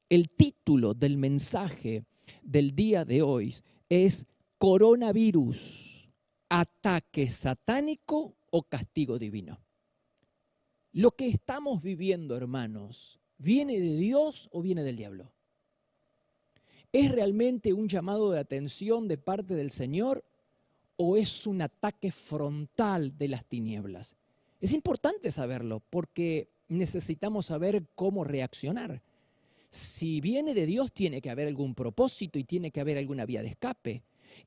El título del mensaje del día de hoy es Coronavirus, ataque satánico o castigo divino. Lo que estamos viviendo, hermanos, ¿viene de Dios o viene del diablo? ¿Es realmente un llamado de atención de parte del Señor o es un ataque frontal de las tinieblas? Es importante saberlo porque necesitamos saber cómo reaccionar. Si viene de Dios, tiene que haber algún propósito y tiene que haber alguna vía de escape.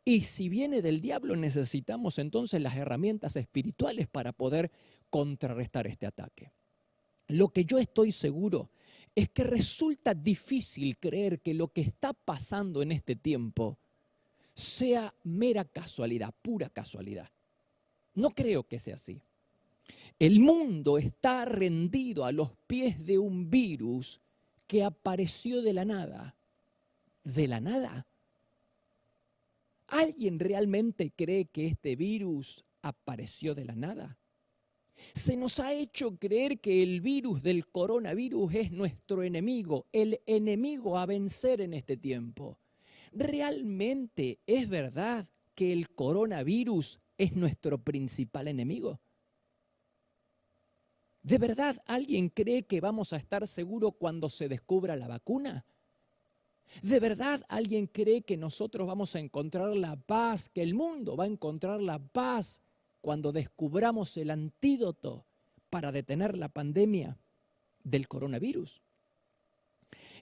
Y si viene del diablo, necesitamos entonces las herramientas espirituales para poder contrarrestar este ataque. Lo que yo estoy seguro es que resulta difícil creer que lo que está pasando en este tiempo sea mera casualidad, pura casualidad. No creo que sea así. El mundo está rendido a los pies de un virus que apareció de la nada. ¿De la nada? ¿Alguien realmente cree que este virus apareció de la nada? Se nos ha hecho creer que el virus del coronavirus es nuestro enemigo, el enemigo a vencer en este tiempo. ¿Realmente es verdad que el coronavirus es nuestro principal enemigo? ¿De verdad alguien cree que vamos a estar seguros cuando se descubra la vacuna? ¿De verdad alguien cree que nosotros vamos a encontrar la paz, que el mundo va a encontrar la paz cuando descubramos el antídoto para detener la pandemia del coronavirus?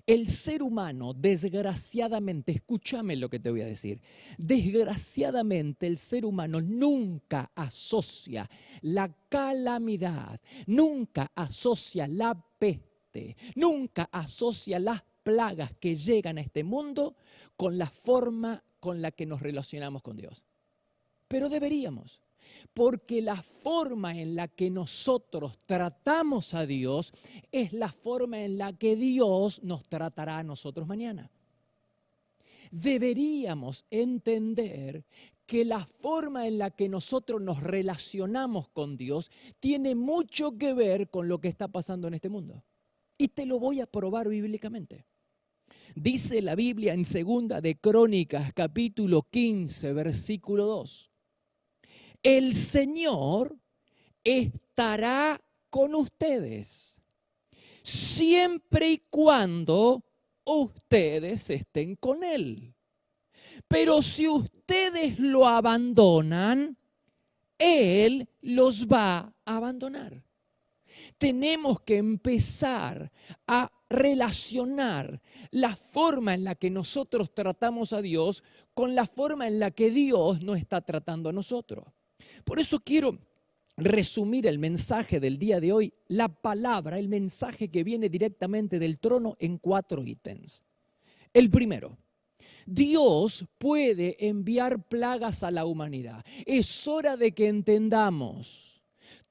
El ser humano, desgraciadamente, escúchame lo que te voy a decir, desgraciadamente el ser humano nunca asocia la calamidad, nunca asocia la peste, nunca asocia las plagas que llegan a este mundo con la forma con la que nos relacionamos con Dios. Pero deberíamos, porque la forma en la que nosotros tratamos a Dios es la forma en la que Dios nos tratará a nosotros mañana. Deberíamos entender que la forma en la que nosotros nos relacionamos con Dios tiene mucho que ver con lo que está pasando en este mundo. Y te lo voy a probar bíblicamente. Dice la Biblia en 2 de Crónicas, capítulo 15, versículo 2. El Señor estará con ustedes siempre y cuando ustedes estén con Él. Pero si ustedes lo abandonan, Él los va a abandonar. Tenemos que empezar a relacionar la forma en la que nosotros tratamos a Dios con la forma en la que Dios nos está tratando a nosotros. Por eso quiero resumir el mensaje del día de hoy, la palabra, el mensaje que viene directamente del trono en 4 ítems. El primero, Dios puede enviar plagas a la humanidad. Es hora de que entendamos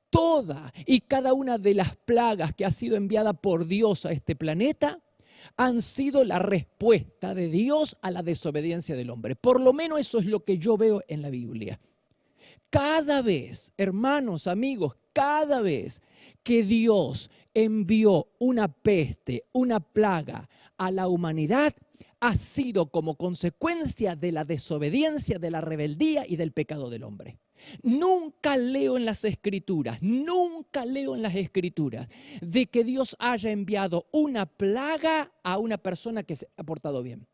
toda y cada una de las plagas que ha sido enviada por Dios a este planeta han sido la respuesta de Dios a la desobediencia del hombre. Por lo menos eso es lo que yo veo en la Biblia. Cada vez, hermanos, amigos, cada vez que Dios envió una peste, una plaga a la humanidad, ha sido como consecuencia de la desobediencia, de la rebeldía y del pecado del hombre. Nunca leo en las Escrituras de que Dios haya enviado una plaga a una persona que se ha portado bien.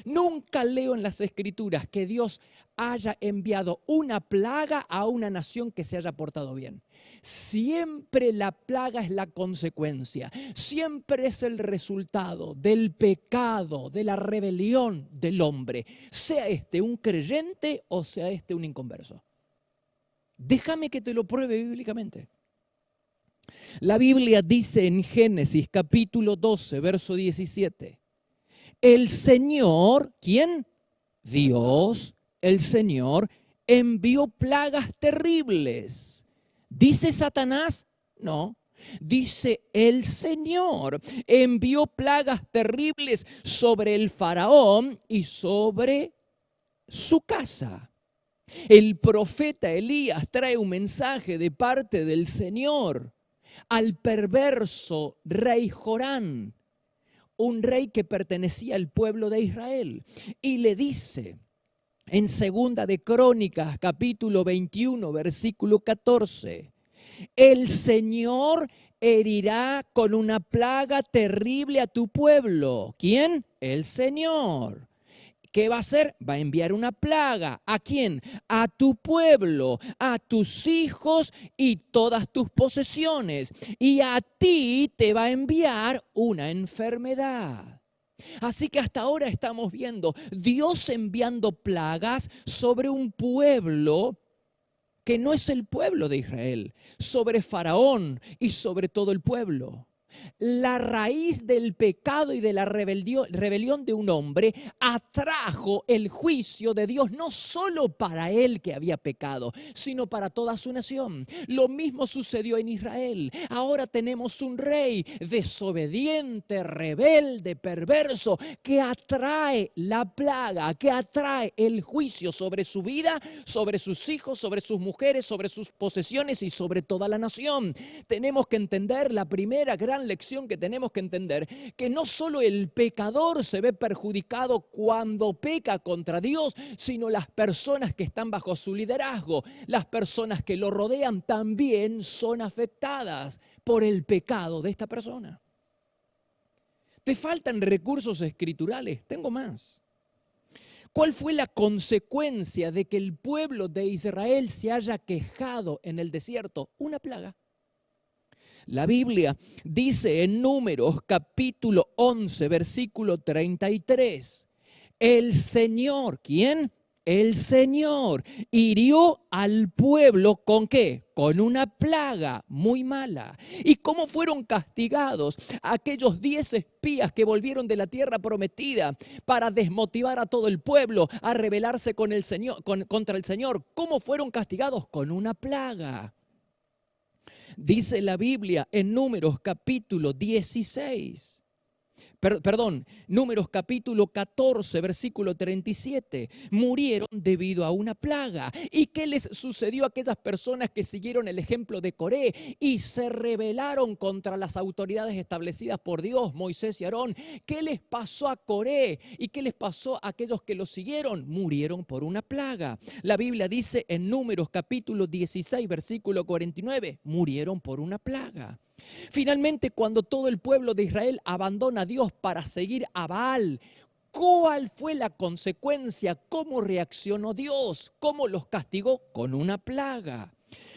Nunca leo en las Escrituras que Dios haya enviado una plaga a una nación que se haya portado bien. Siempre la plaga es la consecuencia, siempre es el resultado del pecado, de la rebelión del hombre, sea este un creyente o sea este un inconverso. Déjame que te lo pruebe bíblicamente. La Biblia dice en Génesis capítulo 12, verso 17. El Señor, ¿quién? Dios, el Señor, envió plagas terribles. ¿Dice Satanás? No. Dice el Señor envió plagas terribles sobre el faraón y sobre su casa. El profeta Elías trae un mensaje de parte del Señor al perverso rey Jorán. un rey que pertenecía al pueblo de Israel. Y le dice en Segunda de Crónicas, capítulo 21, versículo 14, el Señor herirá con una plaga terrible a tu pueblo. ¿Quién? El Señor. ¿Qué va a hacer? Va a enviar una plaga. ¿A quién? A tu pueblo, a tus hijos y todas tus posesiones. Y a ti te va a enviar una enfermedad. Así que hasta ahora estamos viendo Dios enviando plagas sobre un pueblo que no es el pueblo de Israel, sobre Faraón y sobre todo el pueblo. La raíz del pecado y de la rebelión de un hombre atrajo el juicio de Dios no solo para él que había pecado, sino para toda su nación. Lo mismo sucedió en Israel. Ahora tenemos un rey desobediente, rebelde, perverso, que atrae la plaga, que atrae el juicio sobre su vida, sobre sus hijos, sobre sus mujeres, sobre sus posesiones y sobre toda la nación. Tenemos que entender la primera gran lección que tenemos que entender, que no solo el pecador se ve perjudicado cuando peca contra Dios, sino las personas que están bajo su liderazgo, las personas que lo rodean también son afectadas por el pecado de esta persona. ¿Te faltan recursos escriturales? Tengo más. ¿Cuál fue la consecuencia de que el pueblo de Israel se haya quejado en el desierto? Una plaga. La Biblia dice en Números capítulo 11, versículo 33, el Señor, ¿quién? El Señor hirió al pueblo ¿con qué? Con una plaga muy mala. ¿Y cómo fueron castigados aquellos 10 espías que volvieron de la tierra prometida para desmotivar a todo el pueblo, a rebelarse con el Señor, contra el Señor? ¿Cómo fueron castigados? Con una plaga. Dice la Biblia en Números capítulo 16, Números capítulo 14, versículo 37, murieron debido a una plaga. ¿Y qué les sucedió a aquellas personas que siguieron el ejemplo de Coré y se rebelaron contra las autoridades establecidas por Dios, Moisés y Aarón? ¿Qué les pasó a Coré y qué les pasó a aquellos que lo siguieron? Murieron por una plaga. La Biblia dice en Números capítulo 16, versículo 49, murieron por una plaga. Finalmente, cuando todo el pueblo de Israel abandona a Dios para seguir a Baal, ¿cuál fue la consecuencia? ¿Cómo reaccionó Dios? ¿Cómo los castigó? Con una plaga.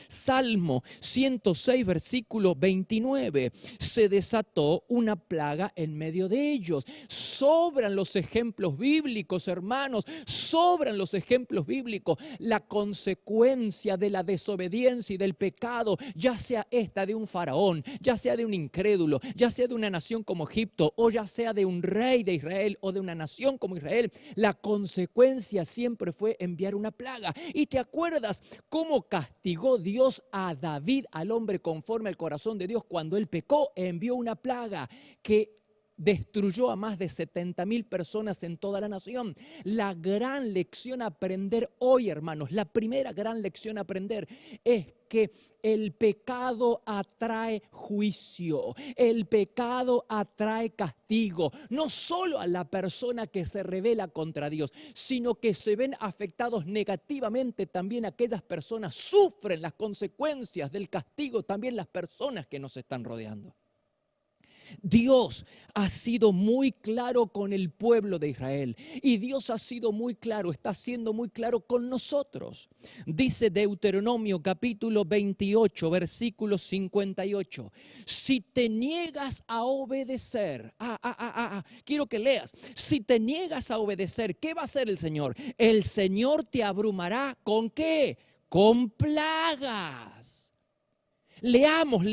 Salmo 106, versículo 29, se desató una plaga en medio de ellos. Sobran los ejemplos bíblicos, hermanos, sobran los ejemplos bíblicos. La consecuencia de la desobediencia y del pecado, ya sea esta de un faraón, ya sea de un incrédulo, ya sea de una nación como Egipto, o ya sea de un rey de Israel o de una nación como Israel, la consecuencia siempre fue enviar una plaga. ¿Y te acuerdas cómo castigó Dios a David, al hombre conforme al corazón de Dios? Cuando él pecó, envió una plaga que destruyó a más de 70,000 personas en toda la nación. La gran lección a aprender hoy, hermanos, la primera gran lección a aprender es que el pecado atrae juicio, el pecado atrae castigo, no solo a la persona que se rebela contra Dios, sino que se ven afectados negativamente también aquellas personas, sufren las consecuencias del castigo también las personas que nos están rodeando. Dios ha sido muy claro con el pueblo de Israel y Dios ha sido muy claro, está siendo muy claro con nosotros. Dice Deuteronomio capítulo 28, versículo 58, si te niegas a obedecer, quiero que leas, si te niegas a obedecer, ¿qué va a hacer el Señor? El Señor te abrumará ¿con qué? Con plagas. Leamos.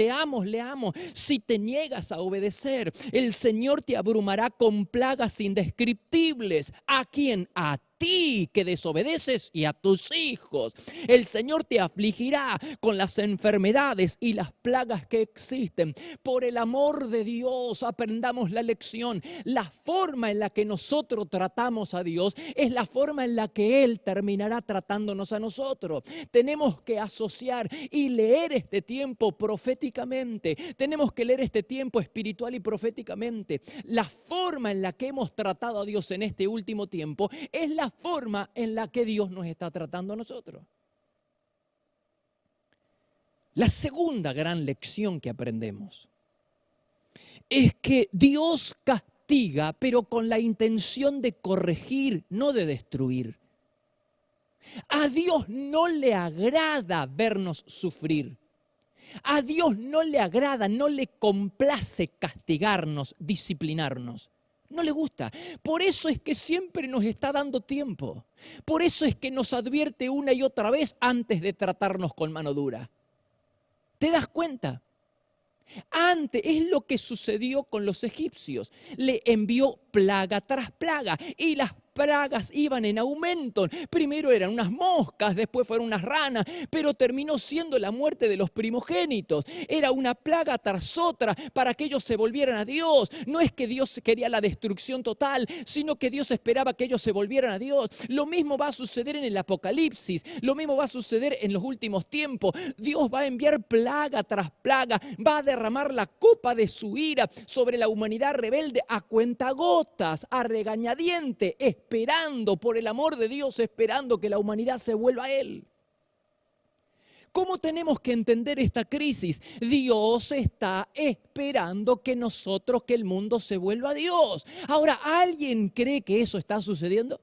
Si te niegas a obedecer, el Señor te abrumará con plagas indescriptibles. ¿A quién? A ti que desobedeces y a tus hijos. El Señor te afligirá con las enfermedades y las plagas que existen. Por el amor de Dios, aprendamos la lección. La forma en la que nosotros tratamos a Dios es la forma en la que Él terminará tratándonos a nosotros. Tenemos que asociar y leer este tiempo proféticamente. Tenemos que leer este tiempo espiritual y proféticamente. La forma en la que hemos tratado a Dios en este último tiempo es la forma en la que Dios nos está tratando a nosotros. La segunda gran lección que aprendemos es que Dios castiga, pero con la intención de corregir, no de destruir. A Dios no le agrada vernos sufrir. A Dios no le agrada, no le complace castigarnos, disciplinarnos. No le gusta. Por eso es que siempre nos está dando tiempo. Por eso es que nos advierte una y otra vez antes de tratarnos con mano dura. ¿Te das cuenta? Antes es lo que sucedió con los egipcios. Le envió plaga tras plaga y las plagas iban en aumento. Primero eran unas moscas, después fueron unas ranas, pero terminó siendo la muerte de los primogénitos. Era una plaga tras otra para que ellos se volvieran a Dios. No es que Dios quería la destrucción total, sino que Dios esperaba que ellos se volvieran a Dios. Lo mismo va a suceder en el Apocalipsis, lo mismo va a suceder en los últimos tiempos. Dios va a enviar plaga tras plaga, va a derramar la copa de su ira sobre la humanidad rebelde a cuentagotas, a regañadiente, esperando por el amor de Dios, esperando que la humanidad se vuelva a Él. ¿Cómo tenemos que entender esta crisis? Dios está esperando que nosotros, que el mundo se vuelva a Dios. Ahora, ¿alguien cree que eso está sucediendo?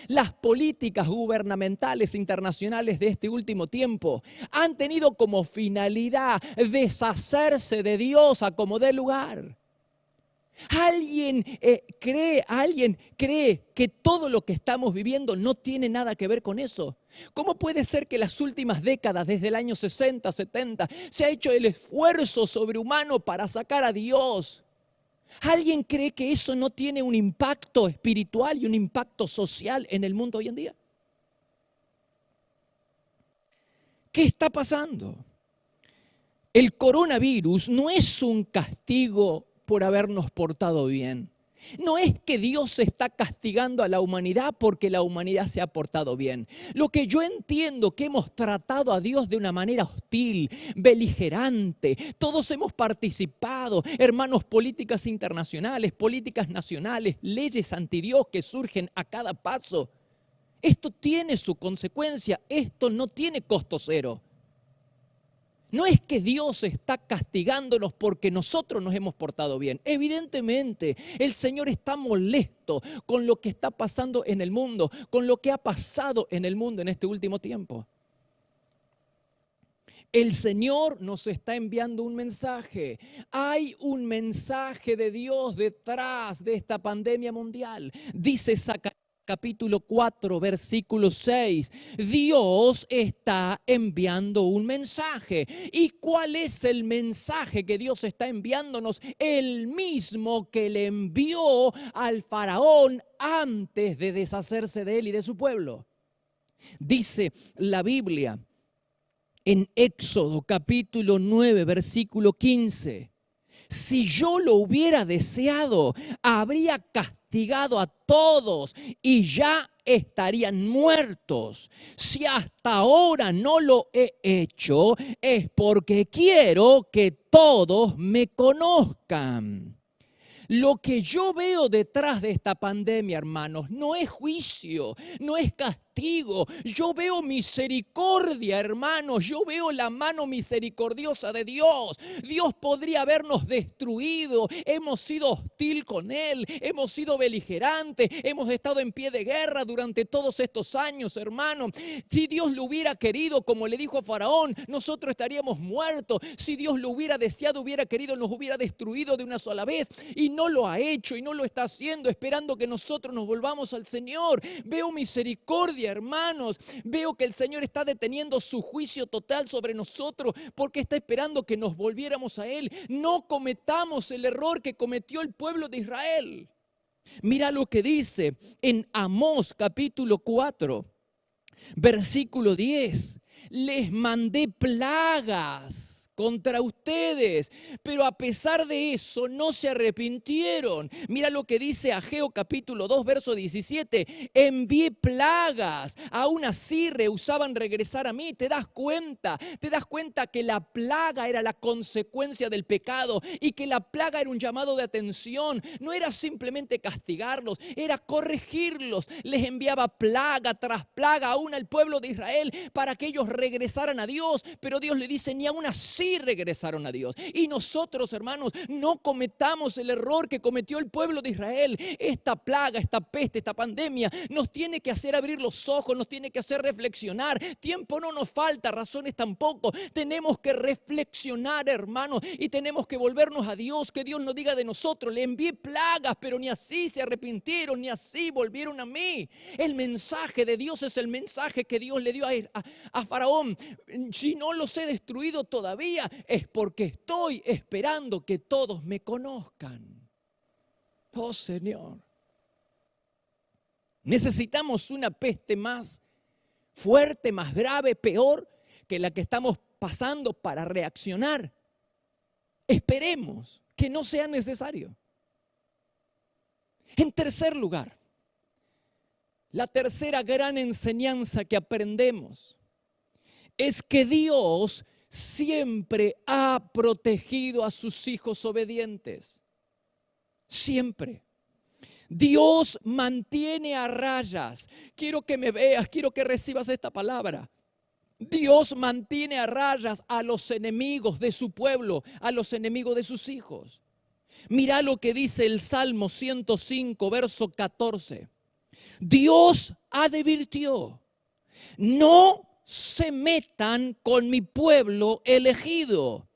Las políticas gubernamentales internacionales de este último tiempo han tenido como finalidad deshacerse de Dios a como dé lugar. ¿Alguien cree que todo lo que estamos viviendo no tiene nada que ver con eso? ¿Cómo puede ser que las últimas décadas, desde el año 60, 70, se ha hecho el esfuerzo sobrehumano para sacar a Dios? ¿Alguien cree que eso no tiene un impacto espiritual y un impacto social en el mundo hoy en día? ¿Qué está pasando? El coronavirus no es un castigo por habernos portado bien. No es que Dios está castigando a la humanidad porque la humanidad se ha portado bien. Lo que yo entiendo que hemos tratado a Dios de una manera hostil, beligerante. Todos hemos participado, hermanos, políticas internacionales, políticas nacionales, leyes anti Dios que surgen a cada paso. Esto tiene su consecuencia, esto no tiene costo cero. No es que Dios está castigándonos porque nosotros nos hemos portado bien. Evidentemente, el Señor está molesto con lo que está pasando en el mundo, con lo que ha pasado en el mundo en este último tiempo. El Señor nos está enviando un mensaje. Hay un mensaje de Dios detrás de esta pandemia mundial. Dice Zacarías capítulo 4, versículo 6. Dios está enviando un mensaje. ¿Y cuál es el mensaje que Dios está enviándonos? El mismo que le envió al faraón antes de deshacerse de él y de su pueblo. Dice la Biblia en Éxodo capítulo 9, versículo 15. Si yo lo hubiera deseado, habría castigado a todos y ya estarían muertos. Si hasta ahora no lo he hecho, es porque quiero que todos me conozcan. Lo que yo veo detrás de esta pandemia, hermanos, no es juicio, no es castigo. Yo veo misericordia, hermanos. Yo veo la mano misericordiosa de Dios. Dios podría habernos destruido. Hemos sido hostil con Él. Hemos sido beligerantes. Hemos estado en pie de guerra durante todos estos años, hermanos. Si Dios lo hubiera querido, como le dijo a Faraón, nosotros estaríamos muertos. Si Dios lo hubiera deseado, hubiera querido, nos hubiera destruido de una sola vez. Y no lo ha hecho y no lo está haciendo, esperando que nosotros nos volvamos al Señor. Veo misericordia, hermanos. Veo que el Señor está deteniendo su juicio total sobre nosotros porque está esperando que nos volviéramos a Él. No cometamos el error que cometió el pueblo de Israel. Mira lo que dice en Amós capítulo 4, versículo 10. Les mandé plagas contra ustedes, pero a pesar de eso no se arrepintieron. Mira lo que dice Ageo capítulo 2, verso 17. Envié plagas, aún así rehusaban regresar a mí. ¿Te das cuenta? ¿Te das cuenta que la plaga era la consecuencia del pecado y que la plaga era un llamado de atención? No era simplemente castigarlos, era corregirlos. Les enviaba plaga tras plaga aún al pueblo de Israel para que ellos regresaran a Dios, pero Dios le dice, ni aún así regresaron a Dios. Y nosotros, hermanos, no cometamos el error que cometió el pueblo de Israel. Esta plaga, esta peste, esta pandemia nos tiene que hacer abrir los ojos, nos tiene que hacer reflexionar. Tiempo no nos falta, razones tampoco. Tenemos que reflexionar, hermanos, y tenemos que volvernos a Dios, que Dios nos diga de nosotros, le envié plagas, pero ni así se arrepintieron, ni así volvieron a mí. El mensaje de Dios es el mensaje que Dios le dio a Faraón. Si no los he destruido todavía, es porque estoy esperando que todos me conozcan. Oh Señor, necesitamos una peste más fuerte, más grave, peor que la que estamos pasando para reaccionar. Esperemos que no sea necesario. En tercer lugar, la tercera gran enseñanza que aprendemos es que Dios siempre ha protegido a sus hijos obedientes. Siempre. Dios mantiene a rayas. Quiero que me veas, quiero que recibas esta palabra. Dios mantiene a rayas a los enemigos de su pueblo, a los enemigos de sus hijos. Mira lo que dice el Salmo 105, verso 14. Dios advirtió, no se metan con mi pueblo elegido,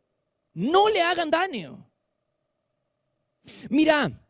no le hagan daño. Mira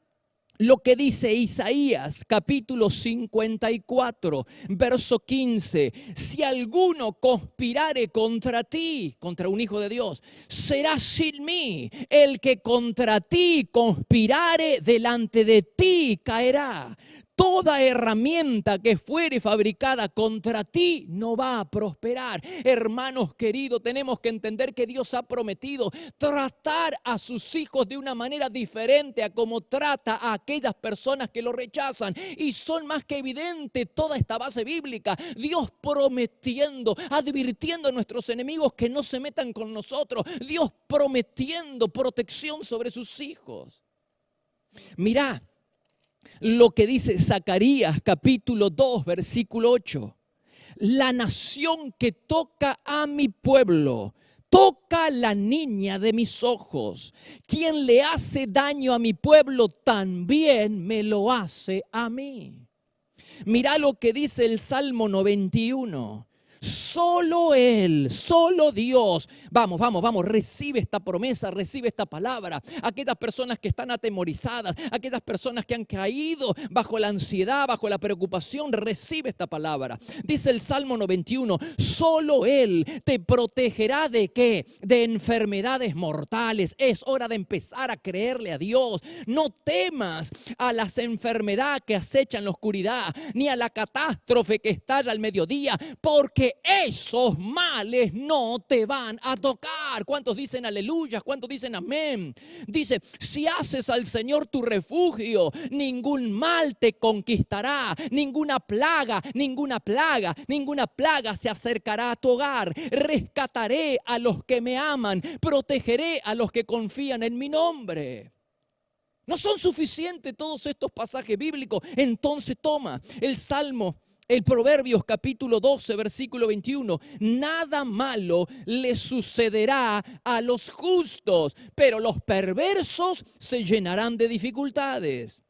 lo que dice Isaías capítulo 54, verso 15. Si alguno conspirare contra ti, contra un hijo de Dios, será sin mí. El que contra ti conspirare, delante de ti caerá. Toda herramienta que fuere fabricada contra ti no va a prosperar. Hermanos queridos, tenemos que entender que Dios ha prometido tratar a sus hijos de una manera diferente a como trata a aquellas personas que lo rechazan. Y son más que evidente toda esta base bíblica. Dios prometiendo, advirtiendo a nuestros enemigos que no se metan con nosotros. Dios prometiendo protección sobre sus hijos. Mirá lo que dice Zacarías capítulo 2, versículo 8. La nación que toca a mi pueblo, toca a la niña de mis ojos. Quien le hace daño a mi pueblo, también me lo hace a mí. Mirá lo que dice el Salmo 91. Solo Él, solo Dios. Vamos, recibe esta promesa, recibe esta palabra. Aquellas personas que están atemorizadas, aquellas personas que han caído bajo la ansiedad, bajo la preocupación, recibe esta palabra. Dice el Salmo 91, solo Él te protegerá ¿de qué? De enfermedades mortales. Es hora de empezar a creerle a Dios. No temas a las enfermedades que acechan la oscuridad, ni a la catástrofe que estalla al mediodía, porque esos males no te van a tocar. ¿Cuántos dicen aleluya? ¿Cuántos dicen amén? Dice, si haces al Señor tu refugio, ningún mal te conquistará, ninguna plaga se acercará a tu hogar. Rescataré a los que me aman, protegeré a los que confían en mi nombre. ¿No son suficientes todos estos pasajes bíblicos? Entonces toma el Proverbios capítulo 12, versículo 21. Nada malo le sucederá a los justos, pero los perversos se llenarán de dificultades.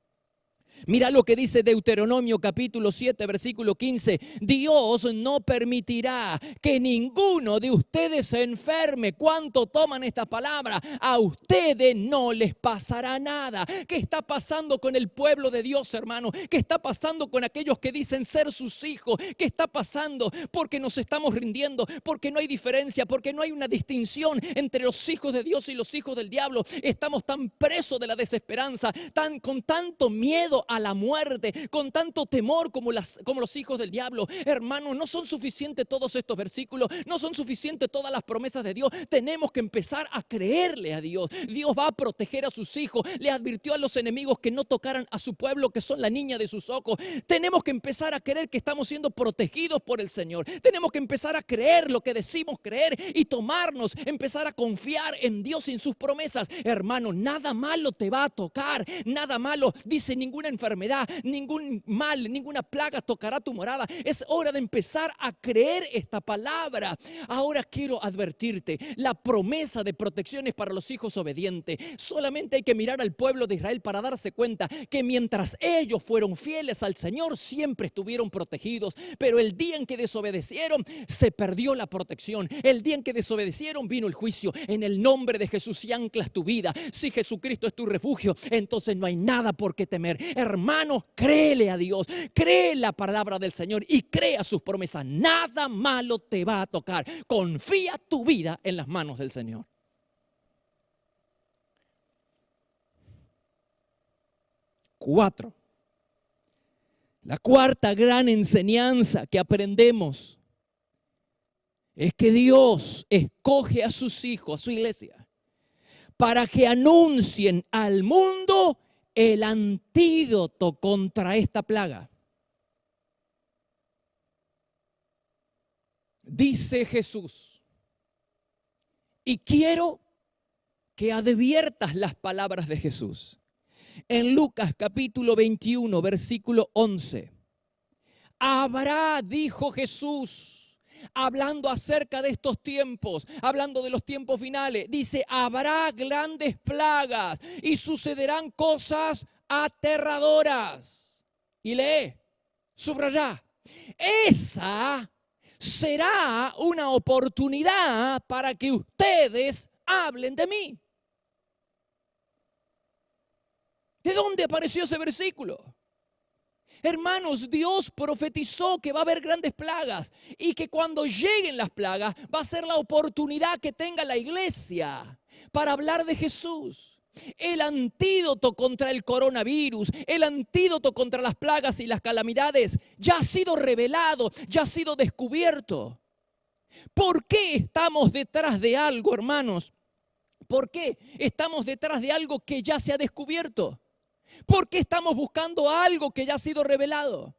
Mira lo que dice Deuteronomio capítulo 7, versículo 15. Dios no permitirá que ninguno de ustedes se enferme. ¿Cuánto toman estas palabras? A ustedes no les pasará nada. ¿Qué está pasando con el pueblo de Dios, hermano? ¿Qué está pasando con aquellos que dicen ser sus hijos? ¿Qué está pasando? Porque nos estamos rindiendo, porque no hay diferencia, porque no hay una distinción entre los hijos de Dios y los hijos del diablo. Estamos tan presos de la desesperanza, con tanto miedo a la muerte, con tanto temor como los hijos del diablo. Hermanos, no son suficientes todos estos versículos, no son suficientes todas las promesas de Dios. Tenemos que empezar a creerle a Dios. Dios va a proteger a sus hijos. Le advirtió a los enemigos que no tocaran a su pueblo, que son la niña de sus ojos. Tenemos que empezar a creer que estamos siendo protegidos por el Señor. Tenemos que empezar a creer lo que decimos creer y empezar a confiar en Dios y en sus promesas. Hermano, nada malo te va a tocar, nada malo, dice, ninguna enfermedad, ningún mal, ninguna plaga tocará tu morada. Es hora de empezar a creer esta palabra. Ahora quiero advertirte, la promesa de protección es para los hijos obedientes. Solamente hay que mirar al pueblo de Israel para darse cuenta que mientras ellos fueron fieles al Señor, siempre estuvieron protegidos. Pero el día en que desobedecieron, se perdió la protección. El día en que desobedecieron, vino el juicio. En el nombre de Jesús, si anclas tu vida, si Jesucristo es tu refugio, entonces no hay nada por qué temer. Hermano, créele a Dios, cree la palabra del Señor y crea sus promesas. Nada malo te va a tocar. Confía tu vida en las manos del Señor. Cuatro. La cuarta gran enseñanza que aprendemos es que Dios escoge a sus hijos, a su iglesia, para que anuncien al mundo el antídoto contra esta plaga. Dice Jesús, y quiero que adviertas las palabras de Jesús. En Lucas capítulo 21, versículo 11. Habrá, dijo Jesús, hablando acerca de estos tiempos, hablando de los tiempos finales, dice, habrá grandes plagas y sucederán cosas aterradoras. Y lee, subraya, esa será una oportunidad para que ustedes hablen de mí. ¿De dónde apareció ese versículo? Hermanos, Dios profetizó que va a haber grandes plagas y que cuando lleguen las plagas va a ser la oportunidad que tenga la iglesia para hablar de Jesús. El antídoto contra el coronavirus, el antídoto contra las plagas y las calamidades ya ha sido revelado, ya ha sido descubierto. ¿Por qué estamos detrás de algo, hermanos? ¿Por qué estamos detrás de algo que ya se ha descubierto? ¿Por qué estamos buscando algo que ya ha sido revelado?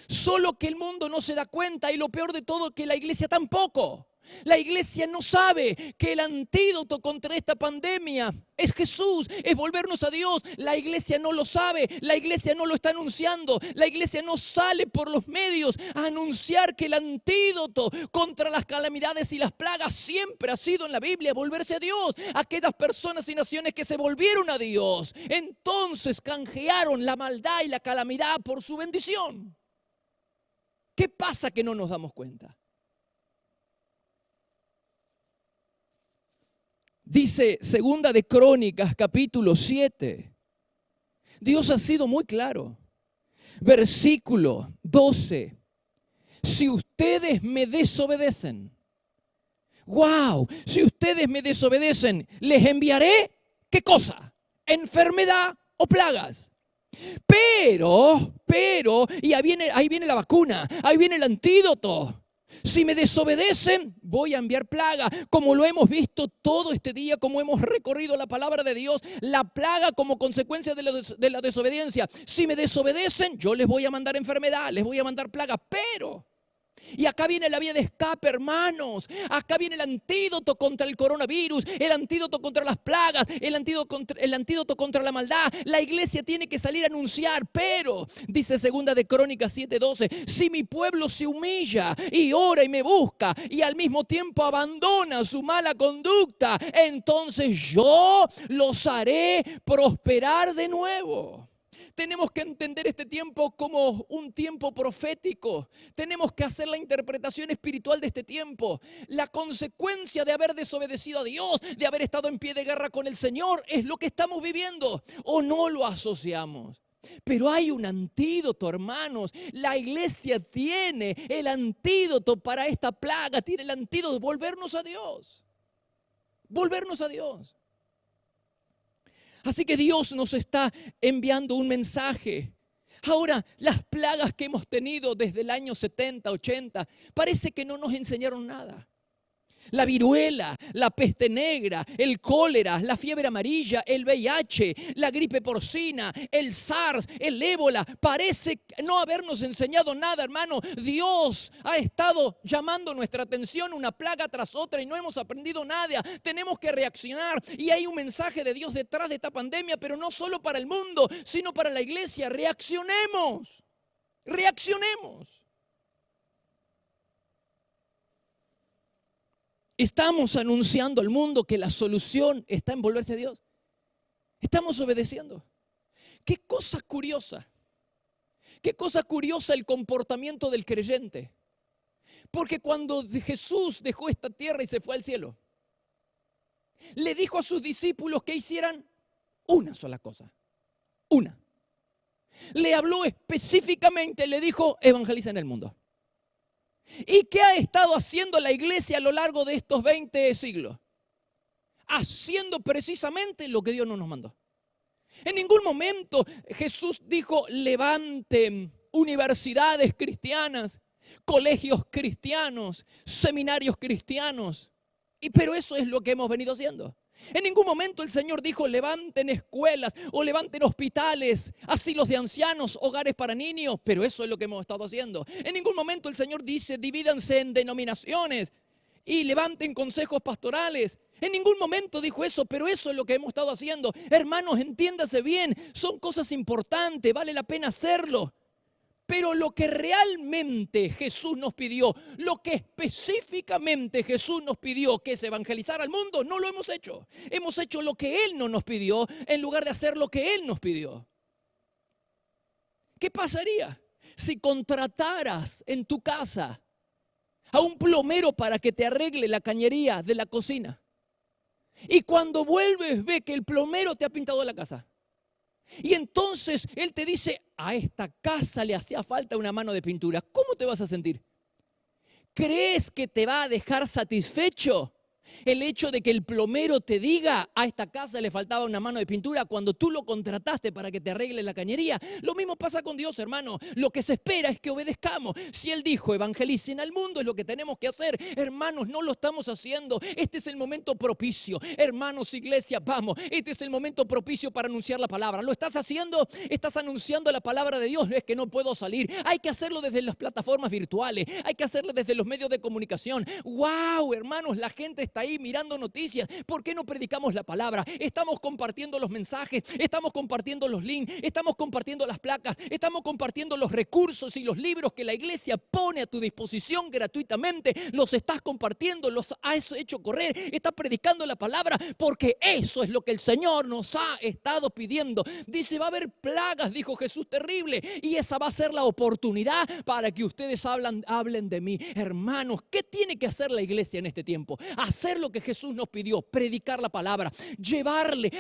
Solo que el mundo no se da cuenta y lo peor de todo que la iglesia tampoco. La iglesia no sabe que el antídoto contra esta pandemia es Jesús, es volvernos a Dios. La iglesia no lo sabe, la iglesia no lo está anunciando, la iglesia no sale por los medios a anunciar que el antídoto contra las calamidades y las plagas siempre ha sido en la Biblia, volverse a Dios. Aquellas personas y naciones que se volvieron a Dios, entonces canjearon la maldad y la calamidad por su bendición. ¿Qué pasa que no nos damos cuenta? Dice Segunda de Crónicas, capítulo 7. Dios ha sido muy claro. Versículo 12. Si ustedes me desobedecen, wow, si ustedes me desobedecen, les enviaré, ¿qué cosa? Enfermedad o plagas. Pero, y ahí viene la vacuna, ahí viene el antídoto. Si me desobedecen, voy a enviar plaga, como lo hemos visto todo este día, como hemos recorrido la palabra de Dios, la plaga como consecuencia de la desobediencia. Si me desobedecen, yo les voy a mandar enfermedad, les voy a mandar plaga, pero... Y acá viene la vía de escape, hermanos. Acá viene el antídoto contra el coronavirus, el antídoto contra las plagas, el antídoto contra la maldad. La iglesia tiene que salir a anunciar, pero, dice Segunda de Crónicas 7:12, si mi pueblo se humilla y ora y me busca y al mismo tiempo abandona su mala conducta, entonces yo los haré prosperar de nuevo. Tenemos que entender este tiempo como un tiempo profético. Tenemos que hacer la interpretación espiritual de este tiempo. La consecuencia de haber desobedecido a Dios, de haber estado en pie de guerra con el Señor, es lo que estamos viviendo. O no lo asociamos. Pero hay un antídoto, hermanos. La iglesia tiene el antídoto para esta plaga. Tiene el antídoto, volvernos a Dios. Volvernos a Dios. Así que Dios nos está enviando un mensaje Ahora, las plagas que hemos tenido desde el año 70, 80, parece que no nos enseñaron nada. La viruela, la peste negra, el cólera, la fiebre amarilla, el VIH, la gripe porcina, el SARS, el ébola. Parece no habernos enseñado nada, hermano. Dios ha estado llamando nuestra atención una plaga tras otra y no hemos aprendido nada. Tenemos que reaccionar y hay un mensaje de Dios detrás de esta pandemia, pero no solo para el mundo, sino para la iglesia. Reaccionemos, reaccionemos. Estamos anunciando al mundo que la solución está en volverse a Dios. Estamos obedeciendo. Qué cosa curiosa el comportamiento del creyente. Porque cuando Jesús dejó esta tierra y se fue al cielo, le dijo a sus discípulos que hicieran una sola cosa. Una. Le habló específicamente, le dijo, evangeliza en el mundo. ¿Y qué ha estado haciendo la iglesia a lo largo de estos 20 siglos? Haciendo precisamente lo que Dios no nos mandó. En ningún momento Jesús dijo, levanten universidades cristianas, colegios cristianos, seminarios cristianos. Pero eso es lo que hemos venido haciendo. En ningún momento el Señor dijo, levanten escuelas o levanten hospitales, asilos de ancianos, hogares para niños, pero eso es lo que hemos estado haciendo. En ningún momento el Señor dice, divídanse en denominaciones y levanten consejos pastorales. En ningún momento dijo eso, pero eso es lo que hemos estado haciendo. Hermanos, entiéndase bien, son cosas importantes, vale la pena hacerlo. Pero lo que realmente Jesús nos pidió, lo que específicamente Jesús nos pidió, que es evangelizar al mundo, no lo hemos hecho. Hemos hecho lo que Él no nos pidió en lugar de hacer lo que Él nos pidió. ¿Qué pasaría si contrataras en tu casa a un plomero para que te arregle la cañería de la cocina? Y cuando vuelves ve que el plomero te ha pintado la casa. Y entonces él te dice, a esta casa le hacía falta una mano de pintura. ¿Cómo te vas a sentir? ¿Crees que te va a dejar satisfecho el hecho de que el plomero te diga, a esta casa le faltaba una mano de pintura cuando tú lo contrataste para que te arregle la cañería? Lo mismo pasa con Dios, hermano. Lo que se espera es que obedezcamos. Si Él dijo, evangelicen al mundo, es lo que tenemos que hacer. Hermanos, no lo estamos haciendo. Este es el momento propicio. Hermanos, iglesia, vamos. Este es el momento propicio para anunciar la palabra. ¿Lo estás haciendo? ¿Estás anunciando la palabra de Dios? Es que no puedo salir. Hay que hacerlo desde las plataformas virtuales. Hay que hacerlo desde los medios de comunicación. ¡Wow, hermanos! La gente está ahí mirando noticias. ¿Por qué no predicamos la palabra? Estamos compartiendo los mensajes, estamos compartiendo los links, estamos compartiendo las placas, estamos compartiendo los recursos y los libros que la iglesia pone a tu disposición gratuitamente. Los estás compartiendo, los has hecho correr, estás predicando la palabra, porque eso es lo que el Señor nos ha estado pidiendo. Dice, va a haber plagas, dijo Jesús, terrible, y esa va a ser la oportunidad para que ustedes hablen de mí. Hermanos, ¿qué tiene que hacer la iglesia en este tiempo? Hacer lo que Jesús nos pidió, predicar la palabra, llevarle,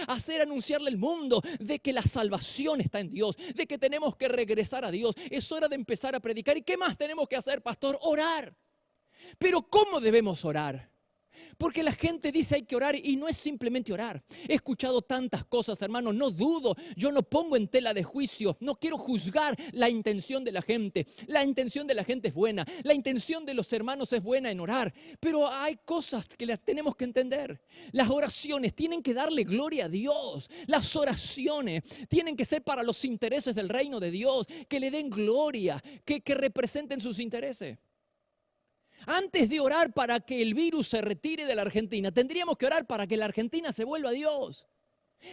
anunciarle al mundo de que la salvación está en Dios, de que tenemos que regresar a Dios. Es hora de empezar a predicar. ¿Y qué más tenemos que hacer, pastor? Orar. Pero ¿cómo debemos orar? Porque la gente dice hay que orar y no es simplemente orar. He escuchado tantas cosas, hermano, no dudo, yo no pongo en tela de juicio, no quiero juzgar la intención de la gente. La intención de la gente es buena, la intención de los hermanos es buena en orar, pero hay cosas que las tenemos que entender. Las oraciones tienen que darle gloria a Dios. Las oraciones tienen que ser para los intereses del reino de Dios, que le den gloria, que representen sus intereses. Antes de orar para que el virus se retire de la Argentina, tendríamos que orar para que la Argentina se vuelva a Dios.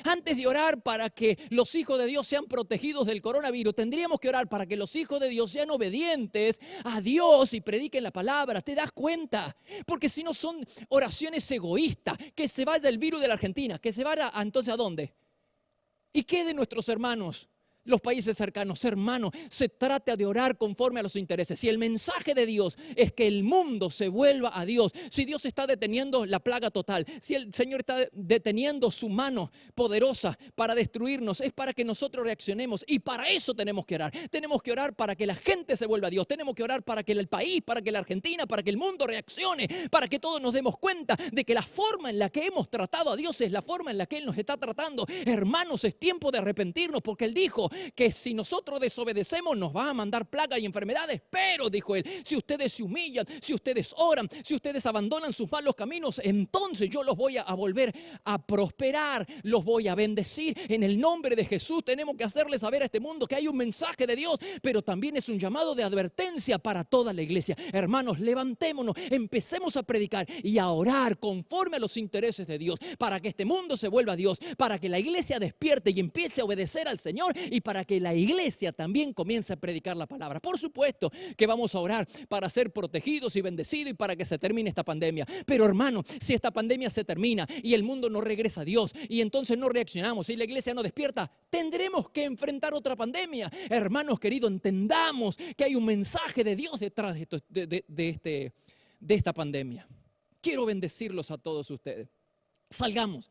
Antes de orar para que los hijos de Dios sean protegidos del coronavirus, tendríamos que orar para que los hijos de Dios sean obedientes a Dios y prediquen la palabra. ¿Te das cuenta? Porque si no son oraciones egoístas, que se vaya el virus de la Argentina, que se vaya entonces ¿a dónde? ¿Y qué de nuestros hermanos? Los países cercanos, hermano, se trata de orar conforme a los intereses. Si el mensaje de Dios es que el mundo se vuelva a Dios, si Dios está deteniendo la plaga total, si el Señor está deteniendo su mano poderosa para destruirnos, es para que nosotros reaccionemos. Y para eso tenemos que orar. Tenemos que orar para que la gente se vuelva a Dios. Tenemos que orar para que el país, para que la Argentina, para que el mundo reaccione, para que todos nos demos cuenta de que la forma en la que hemos tratado a Dios es la forma en la que Él nos está tratando. Hermanos, es tiempo de arrepentirnos, porque Él dijo, que si nosotros desobedecemos nos va a mandar plagas y enfermedades, pero, dijo él, si ustedes se humillan, si ustedes oran, si ustedes abandonan sus malos caminos, entonces yo los voy a volver a prosperar, los voy a bendecir. En el nombre de Jesús tenemos que hacerle saber a este mundo que hay un mensaje de Dios, pero también es un llamado de advertencia para toda la iglesia. Hermanos, levantémonos, empecemos a predicar y a orar conforme a los intereses de Dios, para que este mundo se vuelva a Dios, para que la iglesia despierte y empiece a obedecer al Señor, y para que la iglesia también comience a predicar la palabra. Por supuesto que vamos a orar para ser protegidos y bendecidos y para que se termine esta pandemia. Pero, hermano, si esta pandemia se termina y el mundo no regresa a Dios y entonces no reaccionamos y la iglesia no despierta, tendremos que enfrentar otra pandemia. Hermanos queridos, entendamos que hay un mensaje de Dios detrás de esta pandemia. Quiero bendecirlos a todos ustedes. Salgamos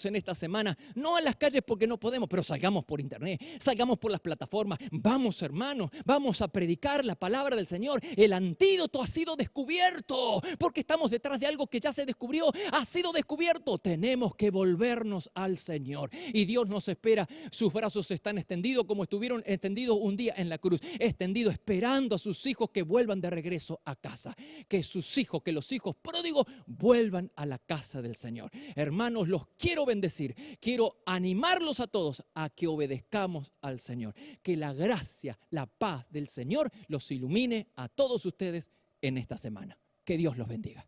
en esta semana, no a las calles porque no podemos, pero salgamos por internet, salgamos por las plataformas. Vamos, hermanos, vamos a predicar la palabra del Señor. El antídoto ha sido descubierto, porque estamos detrás de algo que ya se descubrió, ha sido descubierto. Tenemos que volvernos al Señor y Dios nos espera. Sus brazos están extendidos como estuvieron extendidos un día en la cruz, extendidos esperando a sus hijos que vuelvan de regreso a casa, que los hijos pródigos vuelvan a la casa del Señor. Hermanos, los quiero bendecir, quiero animarlos a todos a que obedezcamos al Señor. Que la gracia, la paz del Señor los ilumine a todos ustedes en esta semana. Que Dios los bendiga.